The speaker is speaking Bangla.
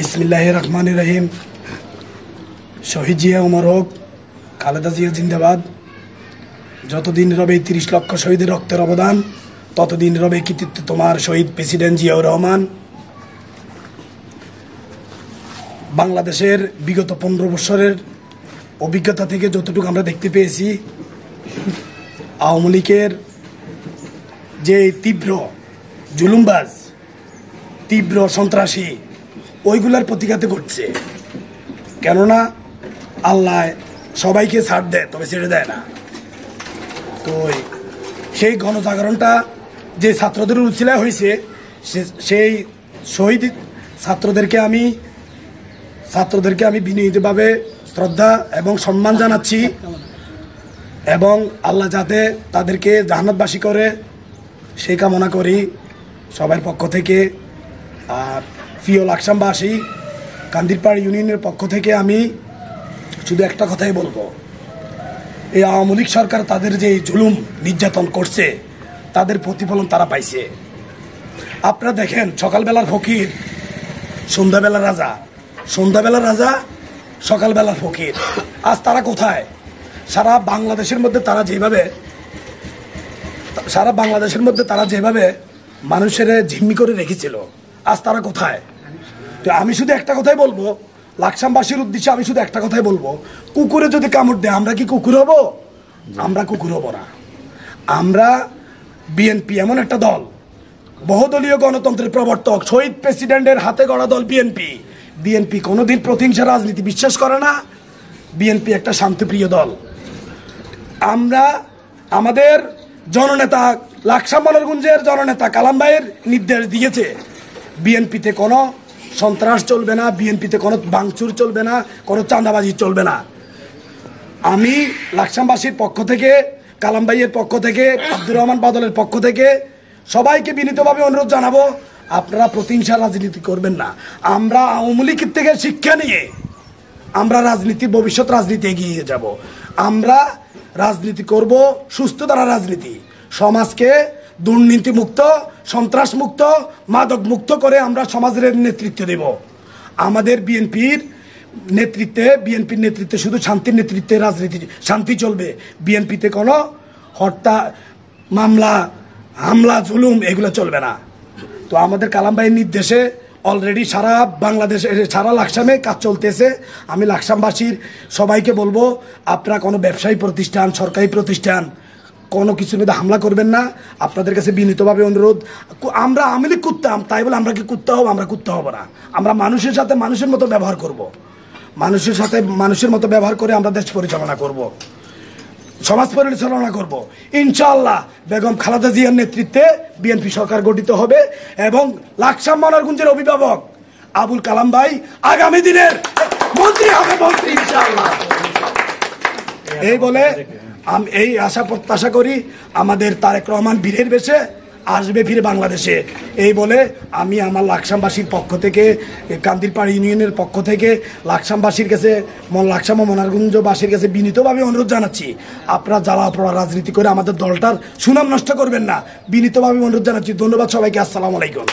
বিসমিল্লাহির রহমানির রহিম। শহীদ জিয়া উমর হোক, খালেদা জিয়া জিন্দাবাদ। যতদিন রবে ৩০ লক্ষ শহীদের রক্তের অবদান, ততদিন রবে কৃতিত্ব তোমার শহীদ প্রেসিডেন্ট জিয়াউর রহমান। বাংলাদেশের বিগত ১৫ বছরের অভিজ্ঞতা থেকে যতটুকু আমরা দেখতে পেয়েছি, আওয়ামী লীগের যে তীব্র জুলুমবাজ, তীব্র সন্ত্রাসী, ওইগুলার প্রতিঘাতে ঘটছে। কেননা আল্লাহ সবাইকে ছাড় দেয়, তবে ছেড়ে দেয় না। তো সেই গণজাগরণটা যে ছাত্রদের উৎসিলায় হয়েছে, সেই শহীদ ছাত্রদেরকে আমি বিনীতভাবে শ্রদ্ধা এবং সম্মান জানাচ্ছি, এবং আল্লাহ যাতে তাদেরকে জান্নাতবাসী করে সেই কামনা করি সবার পক্ষ থেকে। আর প্রিয় লাকসামবাসী, কান্দিরপাড় ইউনিয়নের পক্ষ থেকে আমি শুধু একটা কথাই বলবো, এই আওয়ামী লীগ সরকার তাদের যে জুলুম নির্যাতন করছে, তাদের প্রতিফলন তারা পাইছে। আপনারা দেখেন, সকালবেলার ফকির সন্ধ্যাবেলার রাজা, সন্ধ্যাবেলার রাজা সকালবেলার ফকির। আজ তারা কোথায়? সারা বাংলাদেশের মধ্যে তারা যেভাবে মানুষের জিম্মি করে রেখেছিল, আজ তারা কোথায়? তো আমি শুধু একটা কথাই বলবো, লাকসামবাসীর উদ্দেশ্যে আমি শুধু একটা কথাই বলবো, কুকুরে যদি কামড় দেয়, আমরা কি কুকুর হব? আমরা কুকুর হব না। আমরা বিএনপি এমন একটা দল, বহুদলীয় গণতন্ত্রের প্রবর্তক, শহীদ প্রেসিডেন্টের হাতে গড়া দল বিএনপি কোনোদিন প্রতিহিংসা রাজনীতি বিশ্বাস করে না। বিএনপি একটা শান্তিপ্রিয় দল। আমরা আমাদের জননেতা, লাকসাম মনোরগঞ্জের জননেতা কালাম ভাইয়ের নির্দেশ দিয়েছে, বিএনপিতে কোনো সন্ত্রাস চলবে না, বিএনপিতে কোনো ভাঙচুর চলবে না, কোনো চাঁদাবাজি চলবে না। আমি লাকসামবাসীর পক্ষ থেকে, কালাম ভাইয়ের পক্ষ থেকে, আব্দুর রহমান বাদলের পক্ষ থেকে সবাইকে বিনীতভাবে অনুরোধ জানাবো, আপনারা প্রতিহিংসা রাজনীতি করবেন না। আমরা আওয়ামী লীগের থেকে শিক্ষা নিয়ে আমরা ভবিষ্যৎ রাজনীতি এগিয়ে যাব। আমরা রাজনীতি করব সুস্থ ধারা রাজনীতি, সমাজকে দুর্নীতি মুক্ত, সন্ত্রাস মুক্ত, মাদক মুক্ত করে আমরা সমাজের নেতৃত্ব দেব। আমাদের বিএনপির নেতৃত্বে শুধু শান্তির নেতৃত্বে রাজনীতি, শান্তি চলবে। বিএনপিতে কোনো হত্যা, মামলা, হামলা, জুলুম এগুলো চলবে না। তো আমাদের কালাম ভাইয়ের নির্দেশে অলরেডি সারা বাংলাদেশে, সারা লাকসামে কাজ চলতেছে। আমি লাকসামবাসীর সবাইকে বলবো, আপনারা কোনো ব্যবসায়ী প্রতিষ্ঠান, সরকারি প্রতিষ্ঠান, কোনো কিছুর মধ্যে হামলা করবেন না। আপনাদের কাছে বিনীতভাবে অনুরোধ। আমরা আওয়ামী লীগ করতাম, তাই বলে আমরা কি করতে হবো? আমরা করতে হবো না। আমরা মানুষের সাথে মানুষের মতো ব্যবহার করব, মানুষের সাথে মানুষের মতো ব্যবহার করে আমরা দেশ পরিচালনা করব, সমাজ পরিচালনা করব। ইনশাআল্লাহ বেগম খালেদা জিয়ার নেতৃত্বে বিএনপি সরকার গঠিত হবে, এবং লাকসাম মনোরগঞ্জের অভিভাবক আবুল কালাম ভাই আগামী দিনের মন্ত্রী হবে, মন্ত্রী ইনশাআল্লাহ। এই বলে আমি এই আশা প্রত্যাশা করি, আমাদের তারেক রহমান বীরের বেশে আসবে ফিরে বাংলাদেশে। এই বলে আমি আমার লাকসামবাসীর পক্ষ থেকে, কান্দিরপাড় ইউনিয়নের পক্ষ থেকে লাকসামবাসীর কাছে, লাকসাম ও মনোরগঞ্জবাসীর কাছে বিনীতভাবে অনুরোধ জানাচ্ছি, আপনারা জ্বালা পোড়া রাজনীতি করে আমাদের দলটার সুনাম নষ্ট করবেন না। বিনীতভাবে অনুরোধ জানাচ্ছি। ধন্যবাদ সবাইকে। আসসালামু আলাইকুম।